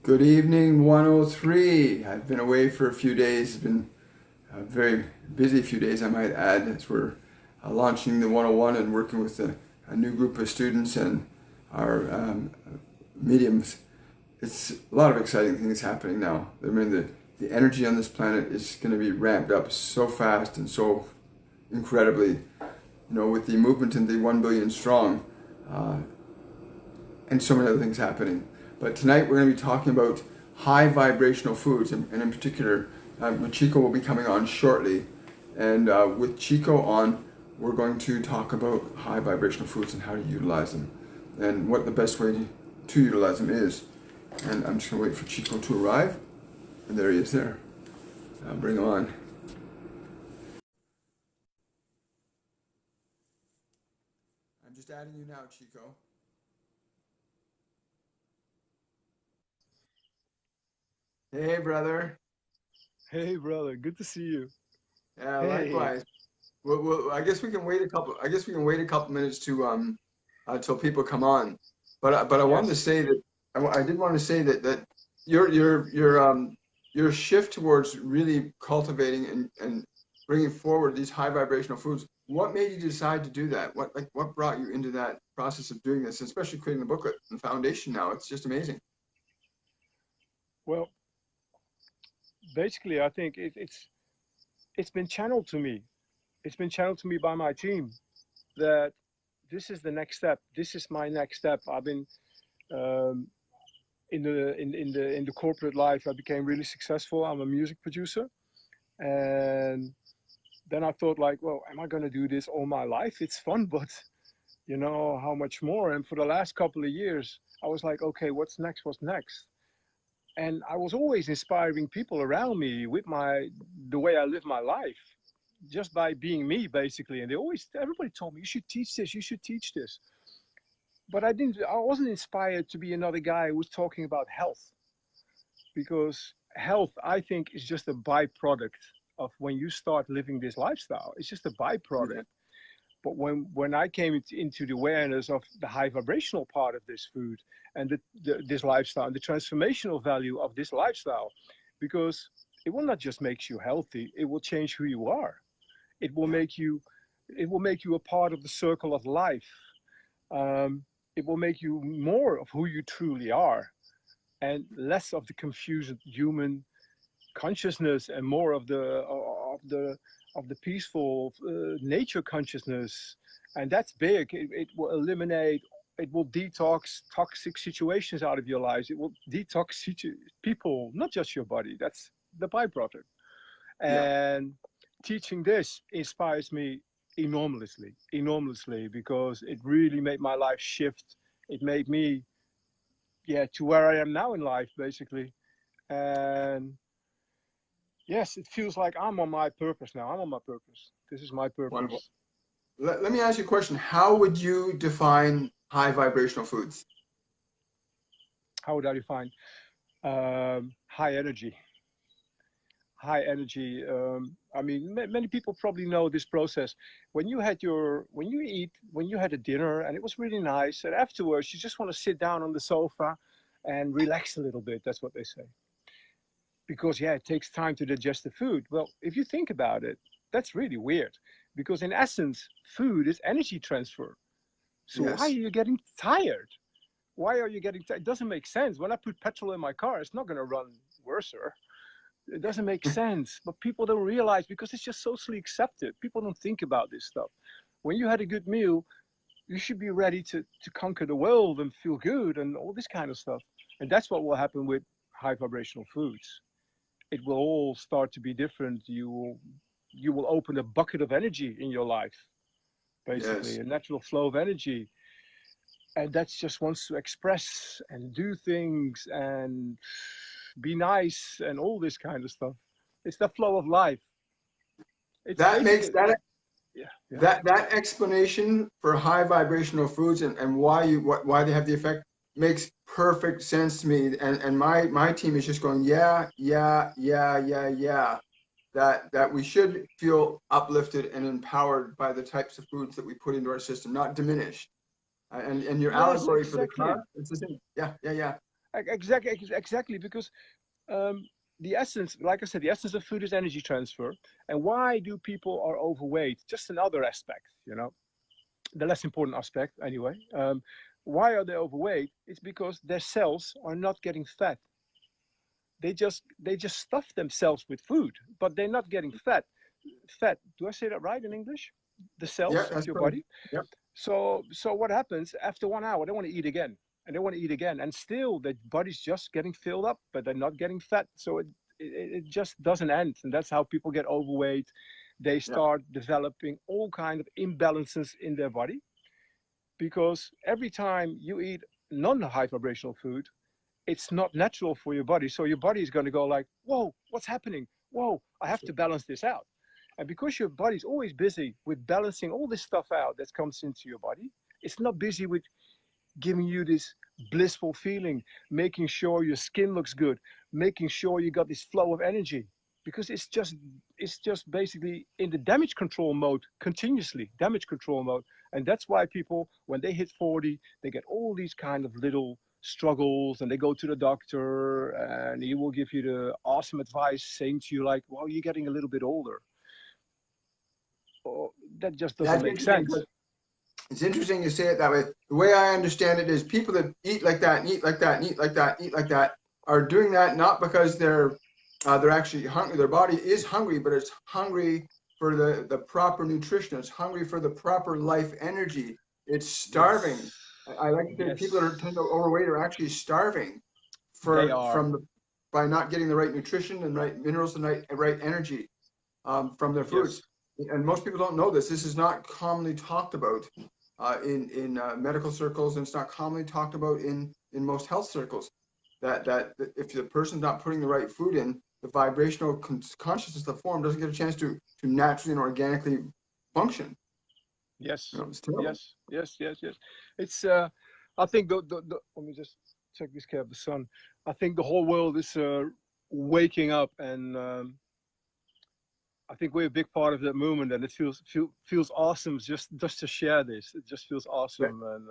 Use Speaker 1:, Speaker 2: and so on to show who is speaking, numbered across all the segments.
Speaker 1: Good evening, 103. I've been away for a few days. It's been a very busy few days, I might add, as we're launching the 101 and working with a new group of students and our mediums. It's a lot of exciting things happening now. I mean, the energy on this planet is going to be ramped up so fast and so incredibly, with the movement in the 1 billion strong uh, and so many other things happening. But tonight we're going to be talking about high vibrational foods, and in particular, Chico will be coming on shortly. And with Chico on, we're going to talk about high vibrational foods and how to utilize them, and what the best way to utilize them is. And I'm just going to wait for Chico to arrive. And there he is there. I'll bring him on. I'm just adding you now, Chico. Hey, brother.
Speaker 2: Hey, brother, good to see you.
Speaker 1: Yeah,
Speaker 2: Hey,
Speaker 1: likewise. I guess we can wait a couple. I guess we can wait a couple minutes to till people come on. But I wanted to
Speaker 2: yes.
Speaker 1: say that I did want to say that your shift towards really cultivating and bringing forward these high vibrational foods. What made you decide to do that? What brought you into that process of doing this, especially creating the booklet and foundation now? It's just amazing.
Speaker 2: Well, basically, I think it's been channeled to me. It's been channeled to me by my team that this is the next step. This is my next step. I've been um, in the corporate life. I became really successful. I'm a music producer, and then I thought like, well, am I going to do this all my life? It's fun, but how much more? And for the last couple of years, I was like, okay, what's next? What's next? And I was always inspiring people around me with the way I live my life, just by being me, basically. And everybody told me, you should teach this, you should teach this. But I wasn't inspired to be another guy who was talking about health, because health, I think, is just a byproduct of when you start living this lifestyle. It's just a byproduct.
Speaker 1: Yeah.
Speaker 2: But when I came into the awareness of the high vibrational part of this food and this lifestyle and the transformational value of this lifestyle, because it will not just make you healthy, it will change who you are. It will
Speaker 1: Yeah.
Speaker 2: make you, it will make you a part of the circle of life. It will make you more of who you truly are, and less of the confused human consciousness, and more of the peaceful nature consciousness. And that's big. It will eliminate, it will detox toxic situations out of your lives. It will detox people, not just your body. That's the byproduct.
Speaker 1: Yeah.
Speaker 2: And teaching this inspires me enormously, because it really made my life shift. It made me, yeah, to where I am now in life, basically. And yes, it feels like I'm on my purpose now. I'm on my purpose. This is my
Speaker 1: Wonderful.
Speaker 2: purpose.
Speaker 1: Let me ask you a question. How would you define high vibrational foods?
Speaker 2: How would I define high energy? High energy. I mean, many people probably know this process. When you had a dinner and it was really nice, and afterwards you just want to sit down on the sofa and relax a little bit. That's what they say. Because yeah, it takes time to digest the food. Well, if you think about it, that's really weird. Because in essence, food is energy transfer. So why are
Speaker 1: Yes.
Speaker 2: you getting tired? Why are you getting tired? It doesn't make sense. When I put petrol in my car, it's not going to run worse. It doesn't make sense. But people don't realize, because it's just socially accepted. People don't think about this stuff. When you had a good meal, you should be ready to conquer the world and feel good and all this kind of stuff. And that's what will happen with high vibrational foods. It will all start to be different. You will open a bucket of energy in your life, basically
Speaker 1: Yes.
Speaker 2: a natural flow of energy, and that just wants to express and do things and be nice and all this kind of stuff. It's the flow of life. It's
Speaker 1: That makes
Speaker 2: basically,
Speaker 1: that
Speaker 2: yeah, yeah,
Speaker 1: that explanation for high vibrational foods and why they have the effect makes perfect sense to me. And my team is just going, yeah, yeah, yeah, yeah, yeah. That we should feel uplifted and empowered by the types of foods that we put into our system, not diminished. And your
Speaker 2: yes,
Speaker 1: allegory for the car,
Speaker 2: exactly.
Speaker 1: it's the same. Yeah, yeah, yeah.
Speaker 2: Exactly, because the essence, like I said, the essence of food is energy transfer. And why do people are overweight? Just another aspect, the less important aspect anyway. Why are they overweight? It's because their cells are not getting fat. They just stuff themselves with food, but they're not getting fat. Fat. Do I say that right in English? The
Speaker 1: Yeah,
Speaker 2: cells of
Speaker 1: that's
Speaker 2: your
Speaker 1: correct.
Speaker 2: body.
Speaker 1: Yep.
Speaker 2: So what happens after 1 hour? They want to eat again, and they want to eat again, and still the body's just getting filled up, but they're not getting fat. So it just doesn't end, and that's how people get overweight. They
Speaker 1: Yeah.
Speaker 2: start developing all kind of imbalances in their body, because every time you eat non-high vibrational food, it's not natural for your body. So your body is going to go like, whoa, what's happening? Whoa, I have to balance this out. And because your body's always busy with balancing all this stuff out that comes into your body, it's not busy with giving you this blissful feeling, making sure your skin looks good, making sure you got this flow of energy. Because it's just basically in the damage control mode, continuously damage control mode. And that's why people, when they hit 40, they get all these kind of little struggles, and they go to the doctor, and he will give you the awesome advice saying to you like, well, you're getting a little bit older. Oh, that just doesn't
Speaker 1: That's
Speaker 2: make
Speaker 1: interesting.
Speaker 2: sense.
Speaker 1: It's interesting you say it that way. The way I understand it is people that eat like that, and eat like that, and eat like that, eat like that, are doing that not because they're actually hungry. Their body is hungry, but it's hungry for the proper nutrition. It's hungry for the proper life energy. It's starving.
Speaker 2: Yes.
Speaker 1: I like to say people that are
Speaker 2: Yes.
Speaker 1: tend to overweight are actually starving
Speaker 2: They
Speaker 1: for
Speaker 2: are.
Speaker 1: by not getting the right nutrition and right minerals and right energy from their foods.
Speaker 2: Yes.
Speaker 1: And most people don't know this. This is not commonly talked about in medical circles, and it's not commonly talked about in most health circles. That if the person's not putting the right food in, the vibrational consciousness of the form doesn't get a chance to naturally and organically function.
Speaker 2: Yes.
Speaker 1: It's terrible.
Speaker 2: Yes. Yes. Yes. Yes. It's. I think the let me just check this care of the sun. I think the whole world is waking up, and I think we're a big part of that movement, and it feels awesome just to share this. It just feels awesome, and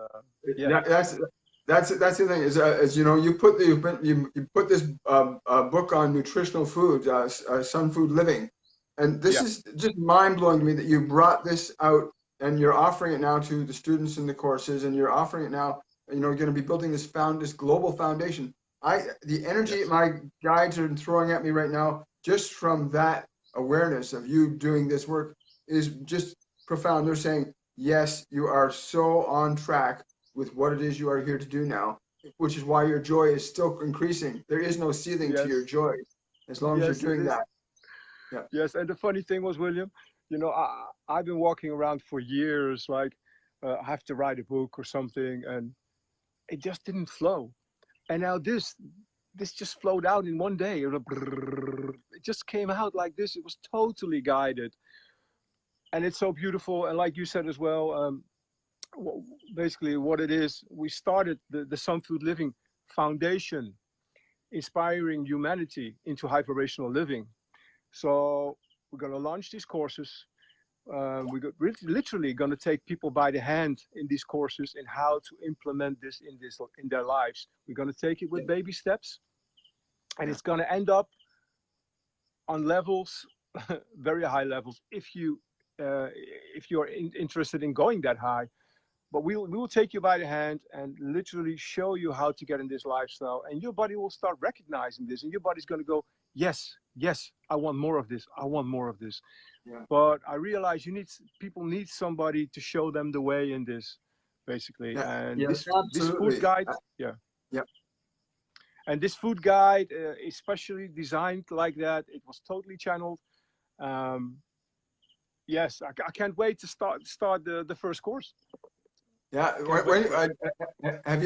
Speaker 2: yeah.
Speaker 1: That, that's the thing is you put you put this book on nutritional food, Sunfoodliving, and this
Speaker 2: Yeah.
Speaker 1: is just mind blowing to me that you brought this out and you're offering it now to the students in the courses, and you're offering it now. You're going to be building this global foundation. The energy
Speaker 2: Yes.
Speaker 1: my guides are throwing at me right now, just from that awareness of you doing this work, is just profound. They're saying, yes, you are so on track with what it is you are here to do now, which is why your joy is still increasing. There is no ceiling to your
Speaker 2: Yes.
Speaker 1: joy as long as you're
Speaker 2: Yes. It
Speaker 1: doing
Speaker 2: is.
Speaker 1: that. Yeah.
Speaker 2: Yes. And the funny thing was, William, I've been walking around for years, like I have to write a book or something, and it just didn't flow. And now this just flowed out in one day. It just came out like this. It was totally guided, and it's so beautiful. And like you said as well, basically what it is, we started the Sunfoodliving Foundation, inspiring humanity into high vibrational living. So we're going to launch these courses. We're literally going to take people by the hand in these courses and how to implement this in their lives. We're going to take it with baby steps, and
Speaker 1: Yeah.
Speaker 2: it's going to end up on levels, very high levels, if you're interested in going that high. But we will take you by the hand and literally show you how to get in this lifestyle, and your body will start recognizing this, and your body's going to go, yes, yes, I want more of this, I want more of this.
Speaker 1: Yeah.
Speaker 2: But I realize people need somebody to show them the way in this, basically.
Speaker 1: Yeah.
Speaker 2: And
Speaker 1: Yeah.
Speaker 2: this food
Speaker 1: Absolutely.
Speaker 2: guide, yeah.
Speaker 1: Yeah.
Speaker 2: And this food guide, especially designed like that, it was totally channeled. Um, yes, I can't wait to start the first course.
Speaker 1: Yeah.
Speaker 2: Can't wait for it.
Speaker 1: Have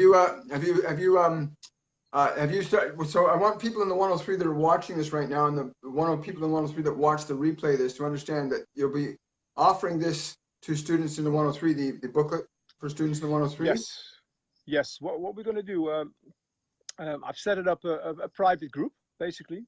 Speaker 1: you started? So I want people in the 103 that are watching this right now, and the people in the 103 that watch the replay of this, to understand that you'll be offering this to students in the 103, the booklet for students in the 103.
Speaker 2: Yes, yes. What we're gonna do? I've set it up a private group, basically,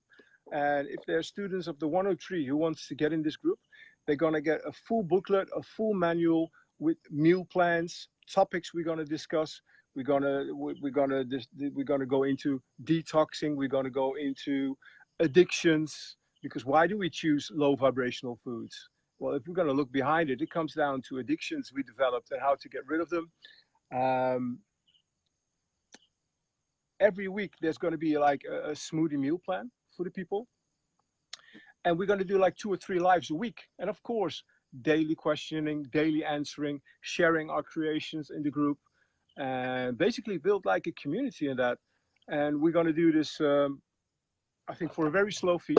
Speaker 2: and if there are students of the 103 who wants to get in this group, they're gonna get a full booklet, a full manual with meal plans, topics we're gonna discuss. we're gonna go into detoxing. We're gonna go into addictions. Because why do we choose low vibrational foods? Well, if we're gonna look behind it, it comes down to addictions we developed and how to get rid of them. Um, every week there's going to be like a smoothie meal plan for the people, and we're going to do like 2 or 3 lives a week, and of course daily questioning, daily answering, sharing our creations in the group, and basically build like a community in that. And we're going to do this, I think, for a very slow fee,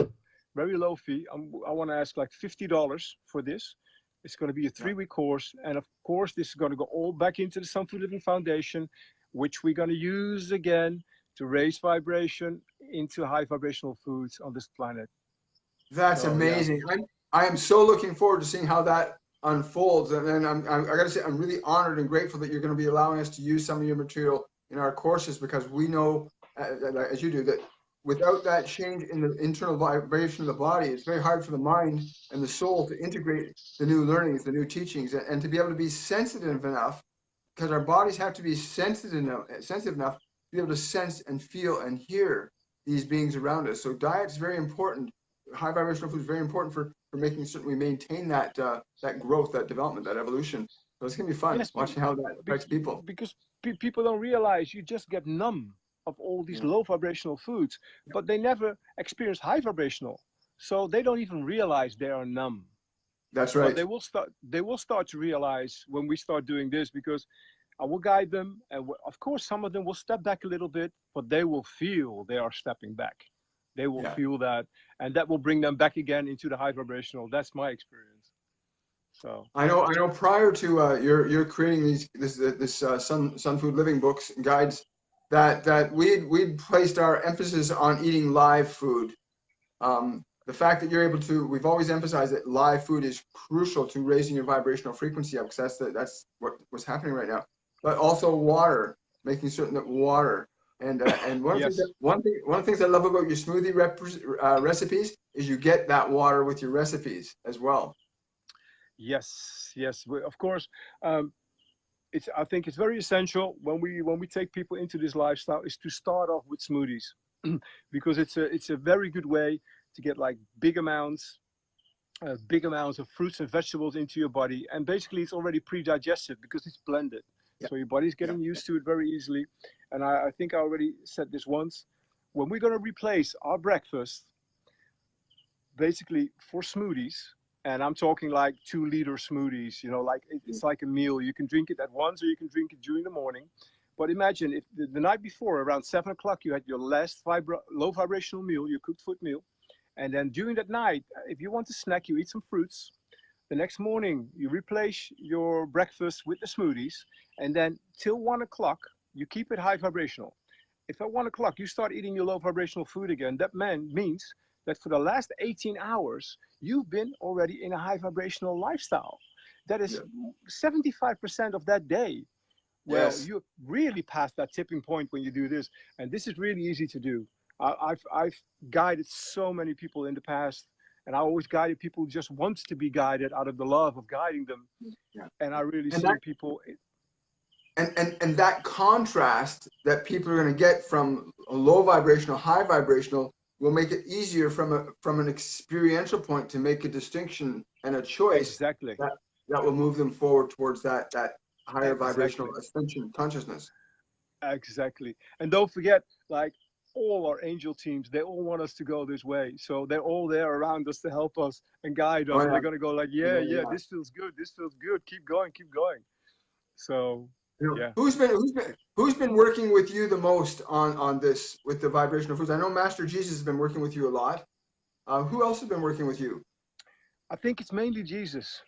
Speaker 2: very low fee. I want to ask like $50 for this. It's going to be a 3-week course, and of course this is going to go all back into the Sunfoodliving Foundation, which we're going to use again to raise vibration into high vibrational foods on this planet.
Speaker 1: That's amazing. Yeah. I am so looking forward to seeing how that unfolds. And then I got to say, I'm really honored and grateful that you're going to be allowing us to use some of your material in our courses, because we know, as you do, that without that change in the internal vibration of the body, it's very hard for the mind and the soul to integrate the new learnings, the new teachings, and to be able to be sensitive enough, because our bodies have to be sensitive enough to be able to sense and feel and hear these beings around us. So diet's very important. High vibrational food is very important for making certain we maintain that that growth, that development, that evolution. So it's gonna be fun watching how that affects people.
Speaker 2: Because people don't realize you just get numb of all these low vibrational foods, but they never experience high vibrational, so they don't even realize they are numb.
Speaker 1: That's right.
Speaker 2: But they will start to realize when we start doing this, because I will guide them, and of course some of them will step back a little bit, but they will feel they are stepping back. They will feel that, and that will bring them back again into the high vibrational. That's my experience. So
Speaker 1: I know. Prior to you're creating this Sunfoodliving books and guides, that we'd placed our emphasis on eating live food. The fact that you're able to, we've always emphasized that live food is crucial to raising your vibrational frequency up, because that's what's happening right now. But also water, making certain that water. And one of the things I love about your smoothie recipes is you get that water with your recipes as well.
Speaker 2: Yes, of course. I think it's very essential when we take people into this lifestyle is to start off with smoothies, because it's a very good way to get like big amounts of fruits and vegetables into your body, and basically it's already pre-digested because it's blended. So your body's getting used to it very easily. And I think I already said this once. When we're going to replace our breakfast, basically for smoothies, and I'm talking like 2-liter smoothies, like it's like a meal. You can drink it at once or you can drink it during the morning. But imagine if the night before, around 7 o'clock, you had your last low vibrational meal, your cooked food meal. And then during that night, if you want to snack, you eat some fruits. The next morning, you replace your breakfast with the smoothies. And then till 1 o'clock, you keep it high vibrational. If at 1 o'clock you start eating your low vibrational food again, that means that for the last 18 hours, you've been already in a high vibrational lifestyle. That is 75% of that day. Well, you really passed that tipping point when you do this. And this is really easy to do. I've guided so many people in the past, and I always guided people who just want to be guided out of the love of guiding them. And I really see people.
Speaker 1: And that contrast that people are going to get from a low vibrational, high vibrational, will make it easier from an experiential point to make a distinction and a choice.
Speaker 2: Exactly.
Speaker 1: That will move them forward towards that higher vibrational ascension consciousness.
Speaker 2: Exactly. And don't forget, like, all our angel teams, they all want us to go this way. So they're all there around us to help us and guide us. They're going to go like, this feels good. This feels good. Keep going. So,
Speaker 1: Who's been working with you the most on this with the vibrational foods? I know Master Jesus has been working with you a lot. Who else has been working with you?
Speaker 2: I think it's mainly Jesus.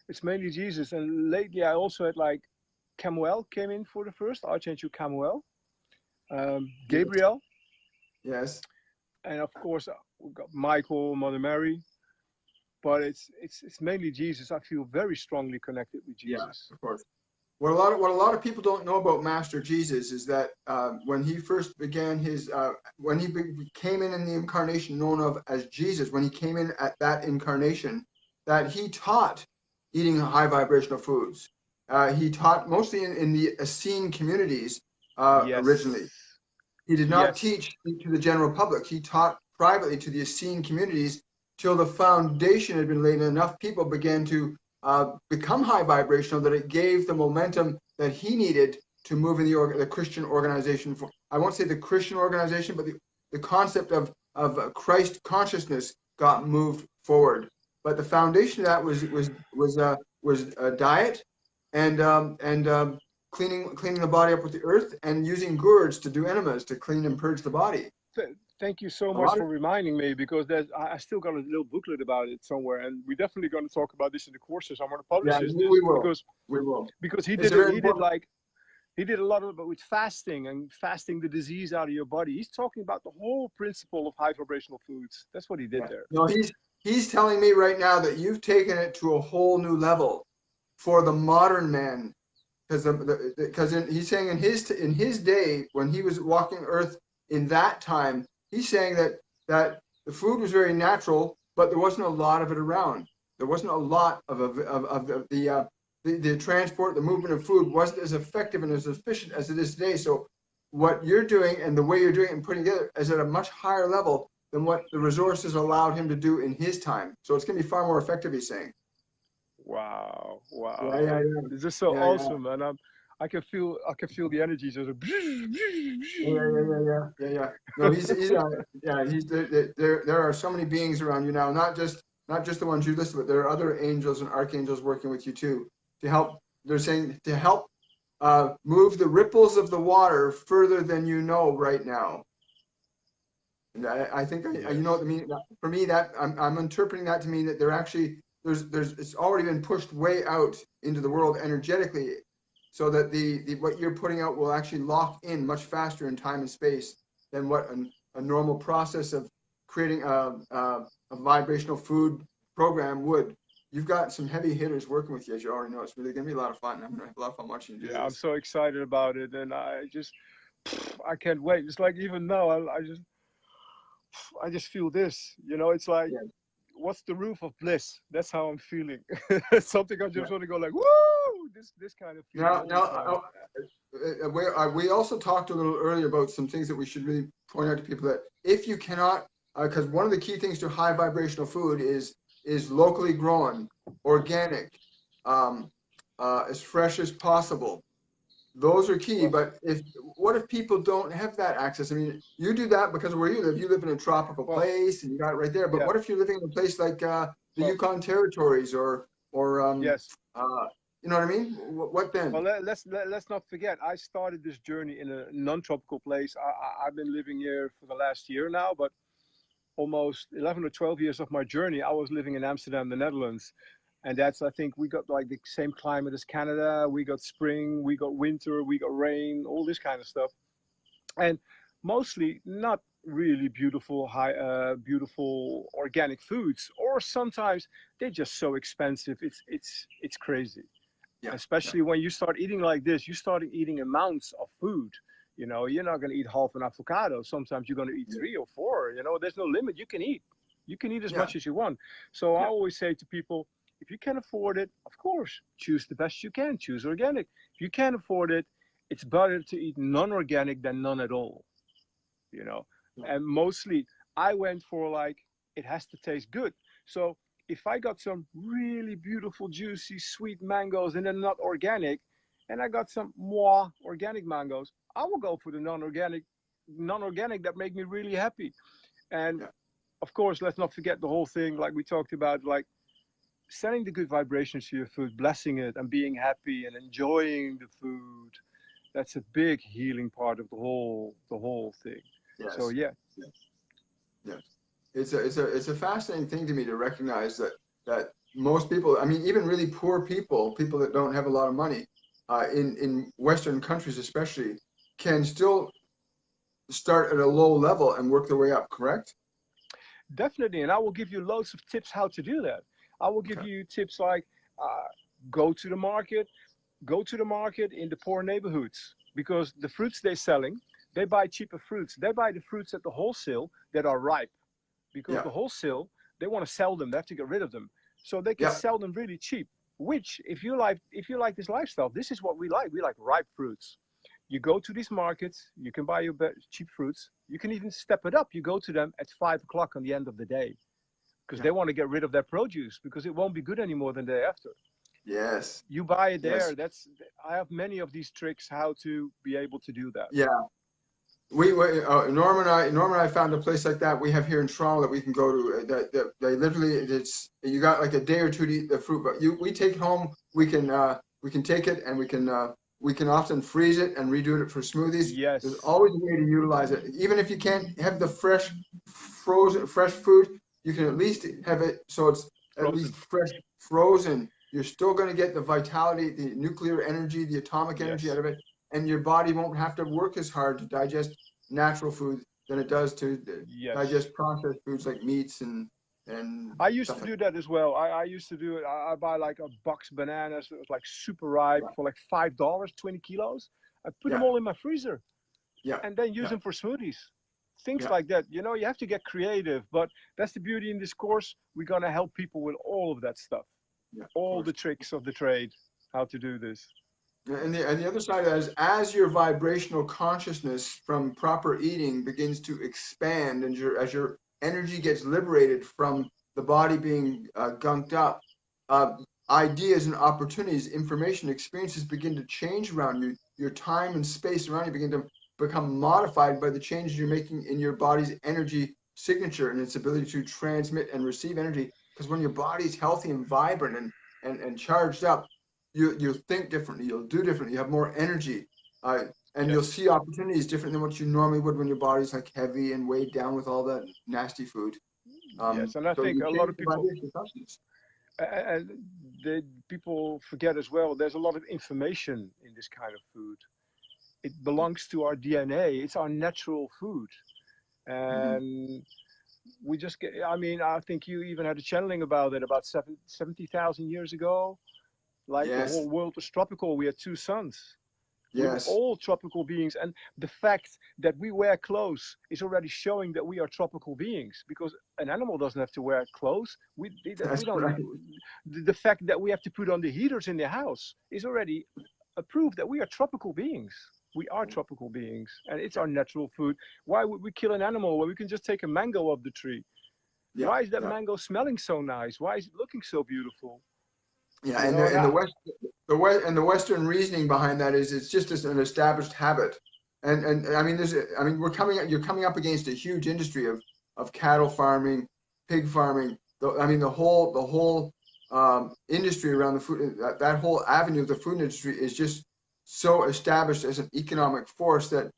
Speaker 2: And lately I also had like Camuel came in for the first, Archangel Camuel, Gabriel.
Speaker 1: Yes.
Speaker 2: And of course we've got Michael, Mother Mary. But it's mainly Jesus. I feel very strongly connected with Jesus.
Speaker 1: Yeah, of course. What a lot of people don't know about Master Jesus is that when he first began his, when he came in the incarnation known of as Jesus, when he came in at that incarnation, that he taught eating high vibrational foods. He taught mostly in the Essene communities,
Speaker 2: Yes.
Speaker 1: originally. He did not
Speaker 2: Yes.
Speaker 1: teach to the general public. He taught privately to the Essene communities till the foundation had been laid and enough people began to become high vibrational that it gave the momentum that he needed to move in the Christian organization. I won't say the Christian organization, but the concept of Christ consciousness got moved forward. But the foundation of that was diet and cleaning the body up with the earth and using gourds to do enemas to clean and purge the body.
Speaker 2: Thank you so
Speaker 1: A
Speaker 2: much
Speaker 1: lot of
Speaker 2: for reminding me, because I still got a little booklet about it somewhere, and we're definitely going to talk about this in the courses. I'm going to publish
Speaker 1: yeah,
Speaker 2: this
Speaker 1: we will.
Speaker 2: because
Speaker 1: We will.
Speaker 2: he
Speaker 1: It's
Speaker 2: did
Speaker 1: a
Speaker 2: it.
Speaker 1: very important.
Speaker 2: He did a lot of it with fasting and fasting the disease out of your body. He's talking about the whole principle of high vibrational foods. That's what he did
Speaker 1: Yeah.
Speaker 2: there.
Speaker 1: No, he's telling me right now that you've taken it to a whole new level for the modern man, because he's saying in his day when he was walking Earth in that time, he's saying that the food was very natural, but there wasn't a lot of it around. There wasn't a lot of the transport, the movement of food wasn't as effective and as efficient as it is today. So what you're doing and the way you're doing it and putting it together is at a much higher level than what the resources allowed him to do in his time. So it's going to be far more effective, he's saying.
Speaker 2: Wow,
Speaker 1: Yeah,
Speaker 2: wow.
Speaker 1: yeah,
Speaker 2: This is so
Speaker 1: yeah, yeah,
Speaker 2: awesome, and I can feel the energy just
Speaker 1: yeah. No, there are so many beings around you now, not just the ones you listed, but there are other angels and archangels working with you too to help. They're saying to help move the ripples of the water further than you know right now. And I think you know what I
Speaker 2: Yes.
Speaker 1: mean. For me, that I'm interpreting that to mean that they're actually there's it's already been pushed way out into the world energetically, so that the what you're putting out will actually lock in much faster in time and space than what a normal process of creating a vibrational food program would. You've got some heavy hitters working with you, as you already know. It's really going to be a lot of fun. I'm going to have a lot of fun watching you do
Speaker 2: Yeah, I'm
Speaker 1: this.
Speaker 2: so excited about it, and I can't wait. It's like even now, I just feel this. It's like,
Speaker 1: Yeah,
Speaker 2: what's the roof of bliss? That's how I'm feeling. It's something I
Speaker 1: yeah.
Speaker 2: just want to go like, woo! This kind of feeling
Speaker 1: Now,
Speaker 2: all the
Speaker 1: now,
Speaker 2: time.
Speaker 1: we also talked a little earlier about some things that we should really point out to people that if you cannot, because one of the key things to high vibrational food is locally grown, organic, um, as fresh as possible. Those are key.
Speaker 2: Well,
Speaker 1: But what if people don't have that access? I mean, you do that because of where you live. You live in a tropical
Speaker 2: well,
Speaker 1: place and you got it right there. But
Speaker 2: yeah.
Speaker 1: what if you're living in a place like the
Speaker 2: Well,
Speaker 1: Yukon Territories or
Speaker 2: yes.
Speaker 1: uh, you know what I mean? What then?
Speaker 2: Well, let's not forget. I started this journey in a non-tropical place. I've been living here for the last year now, but almost 11 or 12 years of my journey, I was living in Amsterdam, the Netherlands. And I think we got like the same climate as Canada. We got spring, we got winter, we got rain, all this kind of stuff. And mostly not really beautiful organic foods, or sometimes they're just so expensive. It's crazy.
Speaker 1: Yeah, yeah,
Speaker 2: Especially when you start eating like this, you start eating amounts of food. You're not going to eat half an avocado. Sometimes you're going to eat
Speaker 1: yeah,
Speaker 2: 3 or 4. There's no limit. You can eat as
Speaker 1: yeah,
Speaker 2: much as you want. So I
Speaker 1: yeah,
Speaker 2: always say to people, if you can afford it, of course, choose the best you can. Choose organic. If you can't afford it, it's better to eat non-organic than none at all. you know.
Speaker 1: yeah,
Speaker 2: And mostly I went for like, it has to taste good. So if I got some really beautiful, juicy, sweet mangoes and they're not organic, and I got some more organic mangoes, I will go for the non-organic that make me really happy. And
Speaker 1: yeah.
Speaker 2: of course, let's not forget the whole thing, like we talked about, like sending the good vibrations to your food, blessing it, and being happy and enjoying the food. That's a big healing part of the whole thing. So
Speaker 1: Yes,
Speaker 2: yeah,
Speaker 1: yes, yes. It's a fascinating thing to me to recognize that most people, I mean, even really poor people that don't have a lot of money, in Western countries especially, can still start at a low level and work their way up. Correct?
Speaker 2: definitely. And I will give you loads of tips how to do that. I will give
Speaker 1: Okay.
Speaker 2: you tips like uh, go to the market, go to the market in the poor neighborhoods, because the fruits they're selling, they buy cheaper fruits. They buy the fruits at the wholesale that are ripe, because
Speaker 1: Yeah.
Speaker 2: the wholesale, they want to sell them. They have to get rid of them, so they can
Speaker 1: Yeah.
Speaker 2: sell them really cheap. Which, if you like this lifestyle, this is what we like. We like ripe fruits. You go to these markets, you can buy your cheap fruits. You can even step it up. You go to them at 5 o'clock on the end of the day because they want to get rid of their produce because it won't be good anymore than the day after.
Speaker 1: Yes.
Speaker 2: You buy it there.
Speaker 1: Yes.
Speaker 2: I have many of these tricks how to be able to do that.
Speaker 1: Yeah. Norm and I found a place like that we have here in Toronto that we can go to. That they literally, it's, you got like a day or two to eat the fruit, but we take it home. We can take it and we can often freeze it and redo it for smoothies.
Speaker 2: Yes.
Speaker 1: There's always a way to utilize it. Even if you can't have the fresh food, you can at least have it so it's
Speaker 2: Frozen.
Speaker 1: at least fresh frozen. You're still going to get the vitality, the nuclear energy, the atomic energy out of it. And your body won't have to work as hard to digest natural food than it does to digest processed foods like meats and
Speaker 2: I used to do that as well. I used to do it. I buy like a box of bananas. It was like super ripe for like $5, 20 kilos. I put them all in my freezer. Yeah. And then use them for smoothies. Things like that. You know, you have to get creative, but that's the beauty in this course. We're going to help people with all of that stuff. All the tricks of the trade, how to do this.
Speaker 1: And the other side of that is, as your vibrational consciousness from proper eating begins to expand, and as your energy gets liberated from the body being gunked up, ideas and opportunities, information, experiences begin to change around you. Your time and space around you begin to become modified by the changes you're making in your body's energy signature and its ability to transmit and receive energy. Because when your body's healthy and vibrant and charged up, you'll think differently, you'll do differently, you have more energy, and you'll see opportunities different than what you normally would when your body's like heavy and weighed down with all that nasty food.
Speaker 2: Yes, and I think a lot of people, and people forget as well, there's a lot of information in this kind of food. It belongs to our DNA. It's our natural food. And we just get, I mean, I think you even had a channeling about it about 70,000 years ago. Like the whole world was tropical. We had two suns. We were all tropical beings. And the fact that we wear clothes is already showing that we are tropical beings, because an animal doesn't have to wear clothes. We don't. The fact that we have to put on the heaters in the house is already a proof that we are tropical beings. We are tropical beings, and it's our natural food. Why would we kill an animal when we can just take a mango off the tree? Why is that mango smelling so nice? Why is it looking so beautiful?
Speaker 1: Yeah, and the Western reasoning behind that is it's just an established habit, and I mean you're coming up against a huge industry of cattle farming, pig farming. The whole industry around the food, that whole avenue of the food industry is just so established as an economic force that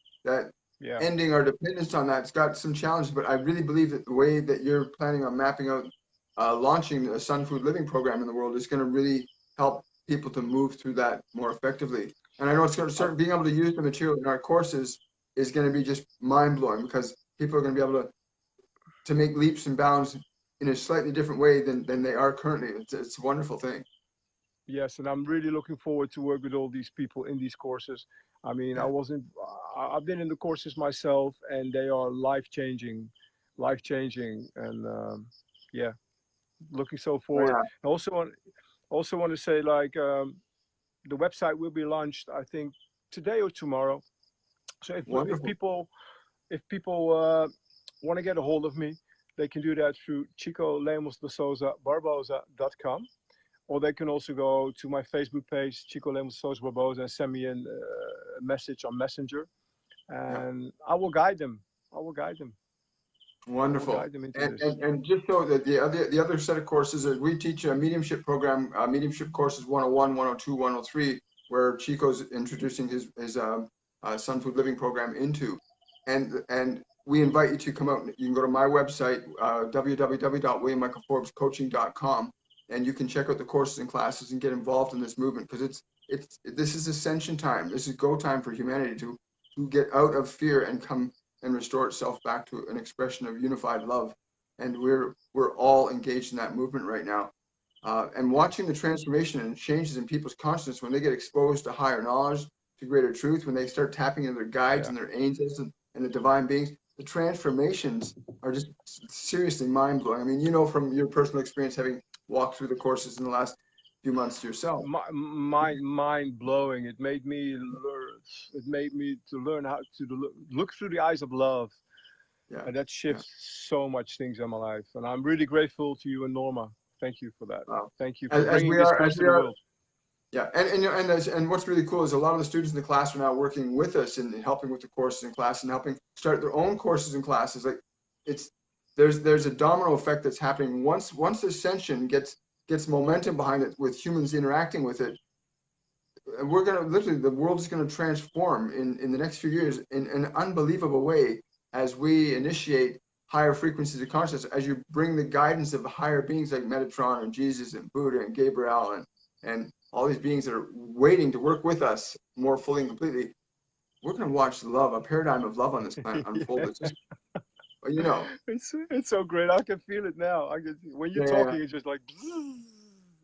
Speaker 1: ending our dependence on that's got some challenges. But I really believe that the way that you're planning on mapping out launching a Sunfoodliving program in the world is going to really help people to move through that more effectively. And I know it's going to start being able to use the material in our courses is going to be just mind-blowing, because people are going to be able to make leaps and bounds in a slightly different way than they are currently. It's a wonderful thing.
Speaker 2: Yes, and I'm really looking forward to work with all these people in these courses. I mean, I've been in the courses myself, and they are life-changing, and looking so forward. I also want to say, like, the website will be launched, I think, today or tomorrow. So if people want to get a hold of me, they can do that through chicolemos-de-souza-barbosa.com, or they can also go to my Facebook page, Chico Lemos de Souza Barbosa, and send me a message on Messenger, and I will guide them.
Speaker 1: Wonderful. And just so that the other set of courses is, we teach a mediumship program, mediumship courses 101, 102, 103, where Chico's introducing his Sunfoodliving program into, and we invite you to come out. You can go to my website, www.williammichaelforbescoaching.com, and you can check out the courses and classes and get involved in this movement, because this is ascension time. This is go time for humanity to get out of fear and come and restore itself back to an expression of unified love. And we're all engaged in that movement right now. And watching the transformation and changes in people's consciousness when they get exposed to higher knowledge, to greater truth, when they start tapping into their guides and their angels and the divine beings, the transformations are just seriously mind-blowing. I mean, you know, from your personal experience, having walked through the courses in the last few months yourself.
Speaker 2: Mind-blowing. It made me it made me to learn how to look through the eyes of love.
Speaker 1: Yeah.
Speaker 2: And that
Speaker 1: Yeah.
Speaker 2: shifts so much things in my life. And I'm really grateful to you and Norma. Thank you for that.
Speaker 1: Wow.
Speaker 2: Thank you for bringing this close to the world.
Speaker 1: Yeah, and what's really cool is a lot of the students in the class are now working with us and helping with the courses in class and helping start their own courses in classes. Like there's a domino effect that's happening once Ascension gets momentum behind it with humans interacting with it. We're gonna literally, the world is gonna transform in the next few years in an unbelievable way as we initiate higher frequencies of consciousness, as you bring the guidance of higher beings like Metatron and Jesus and Buddha and Gabriel and all these beings that are waiting to work with us more fully and completely. We're going to watch love, a paradigm of love on this planet unfold.
Speaker 2: Yeah.
Speaker 1: It's just, you know.
Speaker 2: It's so great. I can feel it now. When you're
Speaker 1: Yeah,
Speaker 2: talking, it's just like,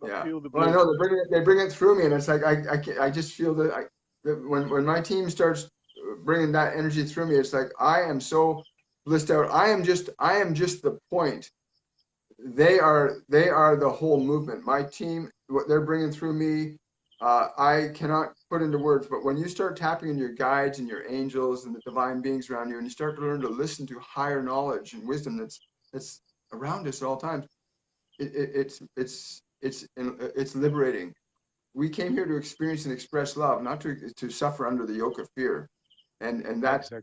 Speaker 2: I
Speaker 1: yeah.
Speaker 2: feel the
Speaker 1: Well, I
Speaker 2: bliss.
Speaker 1: know they bring it through me, and it's like I just feel that when my team starts bringing that energy through me, it's like I am so blissed out. I am just the point. They are the whole movement. My team, what they're bringing through me, I cannot put into words. But when you start tapping into your guides and your angels and the divine beings around you, and you start to learn to listen to higher knowledge and wisdom that's around us at all times, it's liberating. We came here to experience and express love, not to suffer under the yoke of fear, and
Speaker 2: Exactly.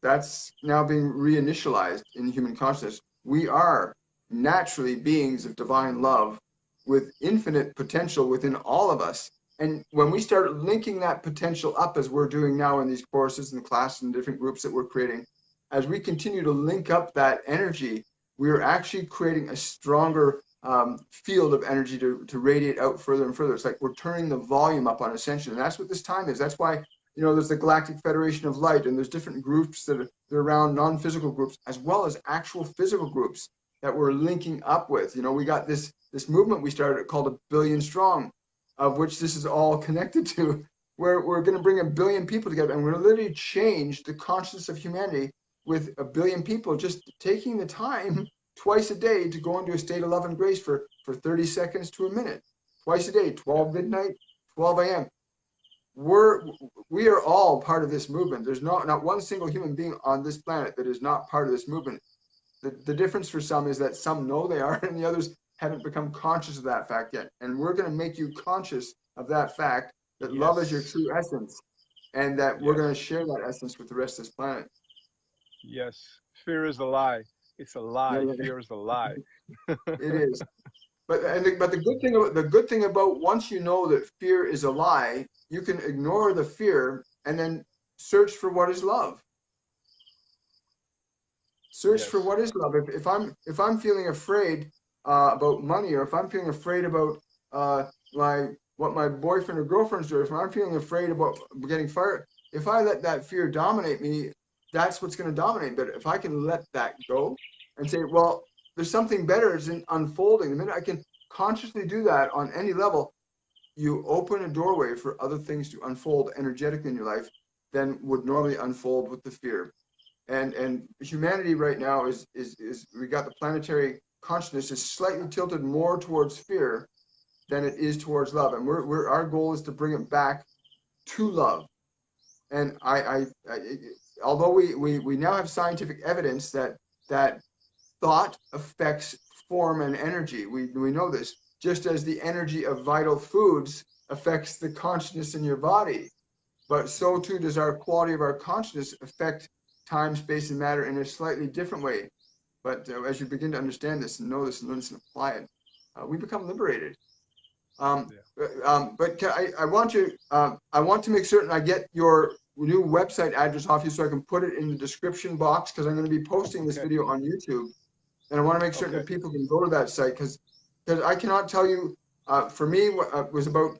Speaker 1: that's now being reinitialized in human consciousness. We are naturally beings of divine love with infinite potential within all of us. And when we start linking that potential up, as we're doing now in these courses and classes and different groups that we're creating, as we continue to link up that energy, we are actually creating a stronger field of energy to radiate out further and further. It's like we're turning the volume up on Ascension. And that's what this time is. That's why, there's the Galactic Federation of Light, and there's different groups that are around, non-physical groups, as well as actual physical groups that we're linking up with. We got this movement we started called A Billion Strong, of which this is all connected to, where we're going to bring 1 billion people together, and we're going to literally change the consciousness of humanity with 1 billion people just taking the time twice a day to go into a state of love and grace for 30 seconds to a minute, twice a day, 12 midnight, 12 a.m. We are all part of this movement. There's not one single human being on this planet that is not part of this movement. The difference for some is that some know they are, and the others haven't become conscious of that fact yet. And we're going to make you conscious of that fact, that love is your true essence, and that we're going to share that essence with the rest of this planet.
Speaker 2: Yes. Fear is a lie. It's a lie.
Speaker 1: Yeah.
Speaker 2: Fear is a lie.
Speaker 1: It is. But the good thing about, once you know that fear is a lie, you can ignore the fear and then search for what is love. Search for what is love. If I'm feeling afraid about money, or if I'm feeling afraid about what my boyfriend or girlfriend's doing, if I'm feeling afraid about getting fired, if I let that fear dominate me, that's what's going to dominate. But if I can let that go and say, well, there's something better is unfolding. The minute I can consciously do that on any level, you open a doorway for other things to unfold energetically in your life than would normally unfold with the fear. And humanity right now is we got the planetary consciousness is slightly tilted more towards fear than it is towards love. And our goal is to bring it back to love. And although we now have scientific evidence that thought affects form and energy. We know this, just as the energy of vital foods affects the consciousness in your body, but so too does our quality of our consciousness affect time, space, and matter in a slightly different way. But as you begin to understand this and know this and learn this and apply it, we become liberated. But I want to make certain I get your new website address off you so I can put it in the description box, because I'm going to be posting this video on YouTube. And I want to make certain that people can go to that site, because I cannot tell you, for me, it was about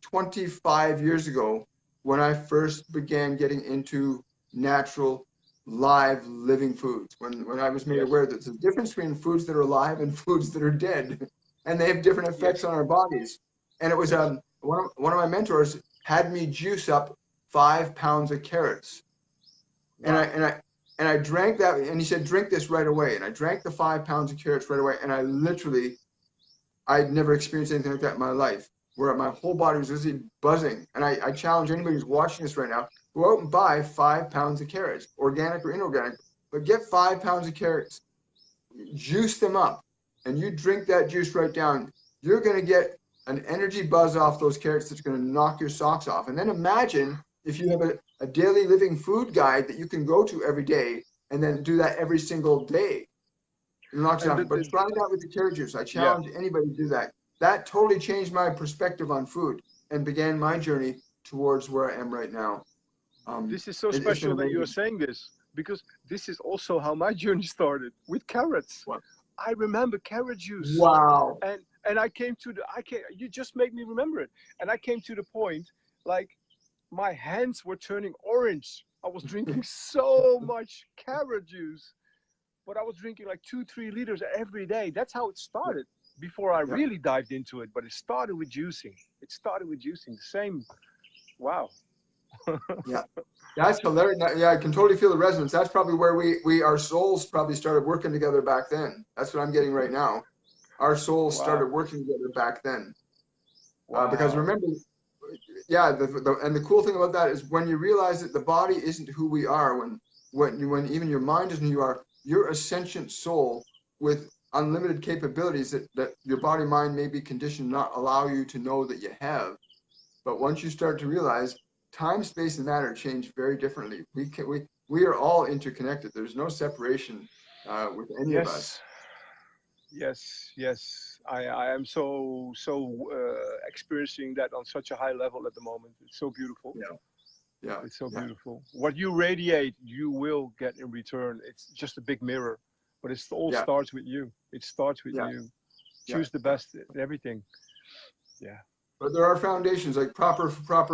Speaker 1: 25 years ago when I first began getting into natural, live, living foods. When I was made aware that there's a difference between foods that are alive and foods that are dead, and they have different effects on our bodies. And it was one of my mentors had me juice up 5 pounds of carrots, and I drank that, and he said, drink this right away. And I drank the 5 pounds of carrots right away. And I'd never experienced anything like that in my life. where my whole body was literally buzzing. And I challenge anybody who's watching this right now, go out and buy 5 pounds of carrots, organic or inorganic, but get 5 pounds of carrots, juice them up, and you drink that juice right down. You're going to get an energy buzz off those carrots that's going to knock your socks off. And then imagine if you have a daily living food guide that you can go to every day and then do that every single day. But try that with the carrot juice. I
Speaker 2: yeah.
Speaker 1: challenge anybody to do that. That totally changed my perspective on food and began my journey towards where I am right now.
Speaker 2: This is so
Speaker 1: It's been
Speaker 2: special that you are
Speaker 1: amazing.
Speaker 2: saying this, because this is also how my journey started with carrots.
Speaker 1: Wow.
Speaker 2: I remember carrot juice,
Speaker 1: Wow.
Speaker 2: and I came to the you just made me remember it, and I came to the point like my hands were turning orange. I was drinking so much carrot juice, but I was drinking like 2-3 liters every day. That's how it started before I really dived into it. But it started with juicing. The same. Wow.
Speaker 1: Yeah, that's hilarious. Yeah, I can totally feel the resonance. That's probably where our souls probably started working together back then. That's what I'm getting right now. Our souls started
Speaker 2: Wow.
Speaker 1: working together back then. Because
Speaker 2: Wow.
Speaker 1: remember, yeah, and the cool thing about that is when you realize that the body isn't who we are, when even your mind isn't who you are, you're a sentient soul with unlimited capabilities that your body mind may be conditioned not allow you to know that you have. But once you start to realize time, space, and matter change very differently. We are all interconnected. There's no separation with any of us.
Speaker 2: Yes. Yes. I am so experiencing that on such a high level at the moment. It's so beautiful.
Speaker 1: Yeah, yeah,
Speaker 2: It's so
Speaker 1: yeah,
Speaker 2: beautiful. What you radiate, you will get in return. It's just a big mirror, but it all
Speaker 1: yeah,
Speaker 2: starts with you. It starts with
Speaker 1: yeah,
Speaker 2: you.
Speaker 1: yeah,
Speaker 2: Choose the
Speaker 1: yeah.
Speaker 2: best in everything. Yeah.
Speaker 1: But there are foundations like proper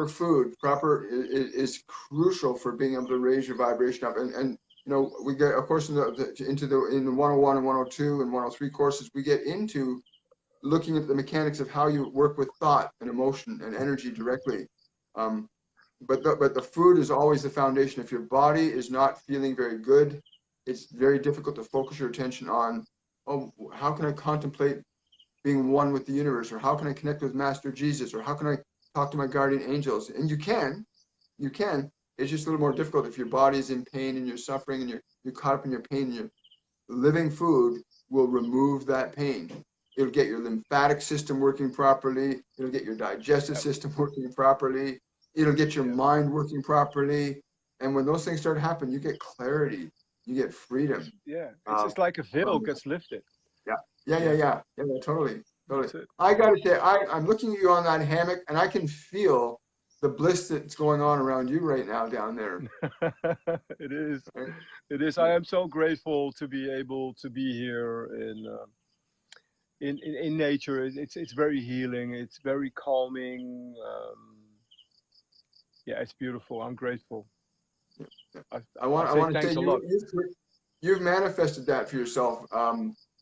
Speaker 1: food. Proper is crucial for being able to raise your vibration up. And we get, of course, in the 101 and 102 and 103 courses, we get into looking at the mechanics of how you work with thought and emotion and energy directly. Um, but the food is always the foundation. If your body is not feeling very good, it's very difficult to focus your attention on, oh, how can I contemplate being one with the universe, or how can I connect with Master Jesus, or how can I talk to my guardian angels? And you can. It's just a little more difficult if your body is in pain and you're suffering and you're caught up in your pain. And your living food will remove that pain. It'll get your lymphatic system working properly. It'll get your digestive
Speaker 2: Yep.
Speaker 1: system working properly. It'll get your
Speaker 2: Yep.
Speaker 1: mind working properly. And when those things start to happen, you get clarity. You get freedom.
Speaker 2: It's like a veil
Speaker 1: From
Speaker 2: gets lifted.
Speaker 1: yeah, yeah, yeah,
Speaker 2: Yeah.
Speaker 1: yeah, yeah, yeah, totally, totally.
Speaker 2: That's it.
Speaker 1: I gotta say, I'm looking at you on that hammock, and I can feel the bliss that's going on around you right now down there.
Speaker 2: It is.
Speaker 1: Right?
Speaker 2: It is. I am so grateful to be able to be here in nature. It's very healing. It's very calming. Yeah, it's beautiful. I'm grateful. I,
Speaker 1: I
Speaker 2: I say
Speaker 1: want to say
Speaker 2: thanks a lot.
Speaker 1: you've manifested that for yourself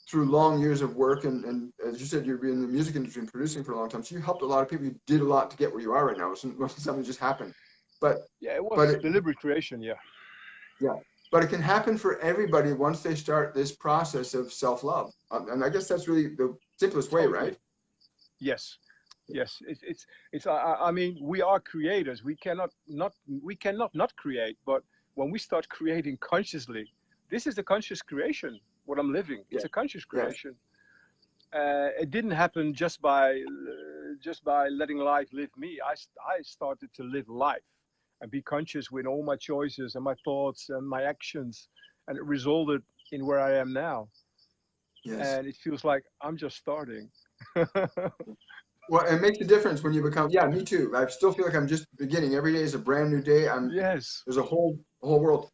Speaker 1: through long years of work, and as you said, you've been in the music industry and producing for a long time. So you helped a lot of people. You did a lot to get where you are right now. It wasn't something that just happened, but
Speaker 2: Yeah, it
Speaker 1: but
Speaker 2: was
Speaker 1: it,
Speaker 2: deliberate creation. Yeah.
Speaker 1: yeah, but it can happen for everybody once they start this process of self-love. And I guess that's really the simplest way, right?
Speaker 2: Totally. Yes. Yes. It's. I mean, we are creators. We cannot not create. But when we start creating consciously, this is a conscious creation. What I'm living,
Speaker 1: Yeah.
Speaker 2: it's a conscious
Speaker 1: Yes.
Speaker 2: creation. It didn't happen just by letting life live me. I started to live life and be conscious with all my choices and my thoughts and my actions, and it resulted in where I am now.
Speaker 1: Yes.
Speaker 2: And it feels like I'm just starting.
Speaker 1: Well, it makes a difference when you become. Yeah, me too. I still feel like I'm just beginning. Every day is a brand new day.
Speaker 2: Yes.
Speaker 1: There's a whole world.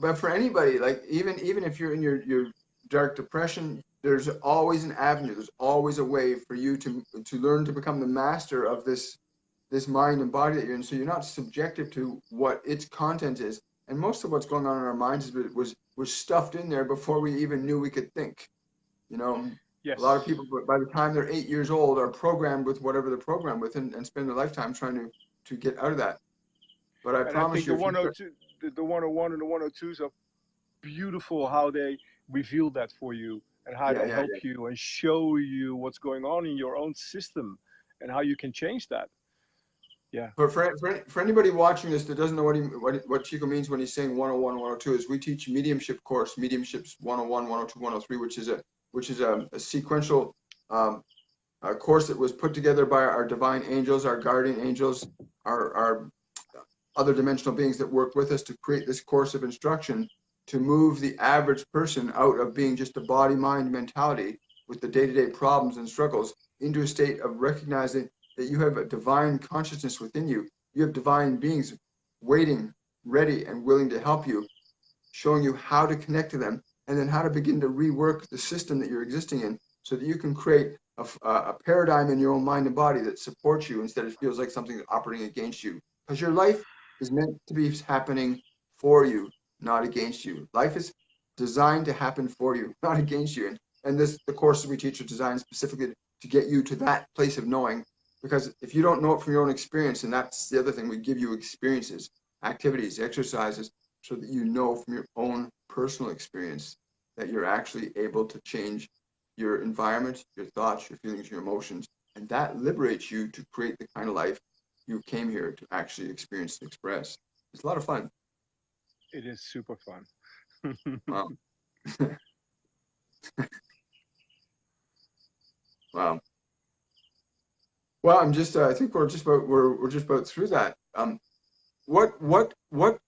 Speaker 1: But for anybody, like even if you're in your dark depression, there's always an avenue. There's always a way for you to learn to become the master of this mind and body that you're in. So you're not subjective to what its content is. And most of what's going on in our minds was stuffed in there before we even knew we could think. You know, a lot of
Speaker 2: Yes.
Speaker 1: people, by the time they're 8 years old, are programmed with whatever they're programmed with, and spend their lifetime trying to get out of that. But I
Speaker 2: And I
Speaker 1: promise
Speaker 2: think
Speaker 1: you,
Speaker 2: the
Speaker 1: if you start,
Speaker 2: 102, the 101 and the 102s are beautiful, how they reveal that for you and how
Speaker 1: yeah,
Speaker 2: they
Speaker 1: yeah,
Speaker 2: help
Speaker 1: yeah,
Speaker 2: you and show you what's going on in your own system and how you can change that. Yeah.
Speaker 1: For anybody watching this that doesn't know what Chico means when he's saying 101, 102, is we teach mediumship course, mediumships 101, 102, 103, which is a sequential a course that was put together by our divine angels, our guardian angels, our other dimensional beings that work with us to create this course of instruction to move the average person out of being just a body-mind mentality with the day-to-day problems and struggles into a state of recognizing that you have a divine consciousness within you. You have divine beings waiting, ready, and willing to help you, showing you how to connect to them, and then how to begin to rework the system that you're existing in so that you can create a paradigm in your own mind and body that supports you instead of feels like something operating against you. Because your life is meant to be happening for you, not against you. Life is designed to happen for you, not against you. And the courses we teach are designed specifically to get you to that place of knowing. Because if you don't know it from your own experience, and that's the other thing, we give you experiences, activities, exercises, so that you know from your own personal experience that you're actually able to change your environment, your thoughts, your feelings, your emotions, and that liberates you to create the kind of life you came here to actually experience and express. It's a lot of fun.
Speaker 2: It is super fun.
Speaker 1: Wow. Wow. Well, I'm just. I think we're just about through that. What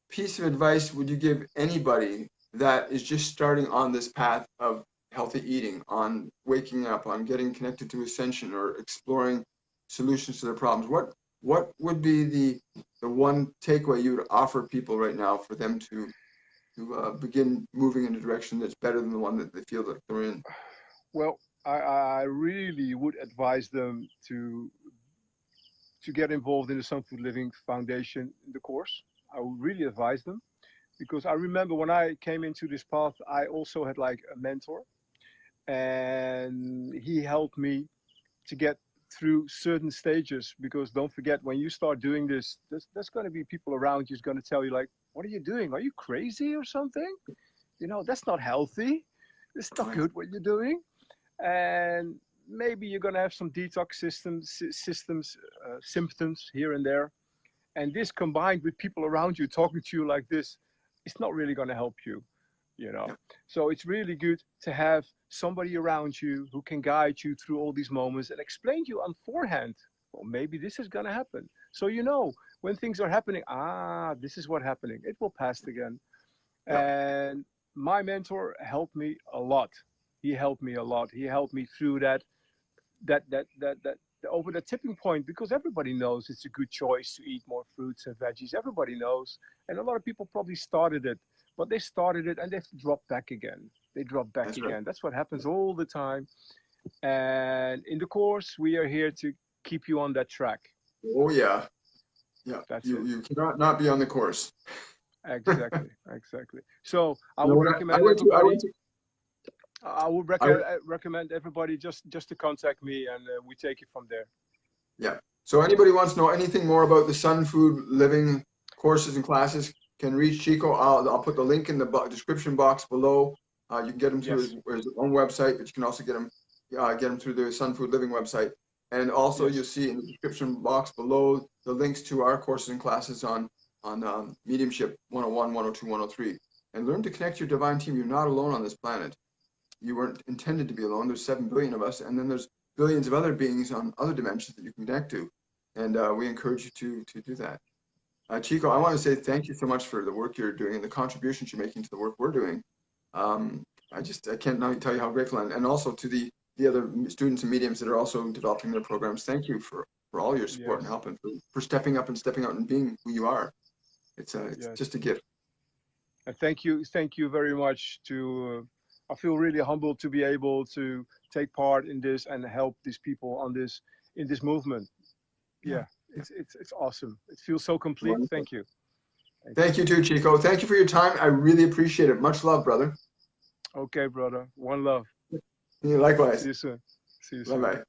Speaker 1: piece of advice would you give anybody that is just starting on this path of healthy eating, on waking up, on getting connected to Ascension, or exploring solutions to their problems? What would be the one takeaway you would offer people right now for them to begin moving in a direction that's better than the one that they feel that they're in?
Speaker 2: Well, I really would advise them to get involved in the Sunfoodliving Foundation, the course. I would really advise them, because I remember when I came into this path, I also had like a mentor, and he helped me to get through certain stages. Because don't forget, when you start doing this, there's going to be people around you who's going to tell you like, what are you doing? Are you crazy or something? You know, that's not healthy. It's not good what you're doing. And maybe you're going to have some detox symptoms here and there. And this combined with people around you talking to you like this, it's not really going to help you, you know.
Speaker 1: Yeah.
Speaker 2: So it's really good to have somebody around you who can guide you through all these moments and explain to you on forehand, well, maybe this is going to happen. So, you know, when things are happening, this is what's happening. It will pass again. Yeah. And my mentor helped me a lot. He helped me a lot. He helped me through that over the tipping point, because everybody knows it's a good choice to eat more fruits and veggies. Everybody knows. And a lot of people probably started it, but they started it and they've dropped back again. They drop back
Speaker 1: That's
Speaker 2: again.
Speaker 1: right.
Speaker 2: That's what happens all the time. And in the course, we are here to keep you on that track.
Speaker 1: Oh yeah. Yeah.
Speaker 2: That's
Speaker 1: you cannot not be on the course.
Speaker 2: Exactly. Exactly. So I would recommend I would recommend everybody just to contact me, and we take it from there.
Speaker 1: Yeah. So anybody wants to know anything more about the Sunfoodliving courses and classes can reach Chico. I'll put the link in the description box below. You can get him through his own website, but you can also get him through the Sunfoodliving website. And also you'll see in the description box below the links to our courses and classes on Mediumship 101, 102, 103. And learn to connect your divine team. You're not alone on this planet. You weren't intended to be alone. There's 7 billion of us, and then there's billions of other beings on other dimensions that you can connect to. And we encourage you to do that. Chico, I want to say thank you so much for the work you're doing and the contributions you're making to the work we're doing. I can't tell you how grateful I am. And also to the other students and mediums that are also developing their programs. Thank you for all your support and help, and for stepping up and being who you are. It's just a gift.
Speaker 2: And thank you very much. I feel really humbled to be able to take part in this and help these people in this movement. Yeah, it's awesome. It feels so complete.
Speaker 1: Wonderful.
Speaker 2: Thank you.
Speaker 1: Thank you too, Chico. Thank you for your time. I really appreciate it. Much love, brother.
Speaker 2: Okay, brother. One love.
Speaker 1: Likewise.
Speaker 2: See you soon.
Speaker 1: Bye-bye.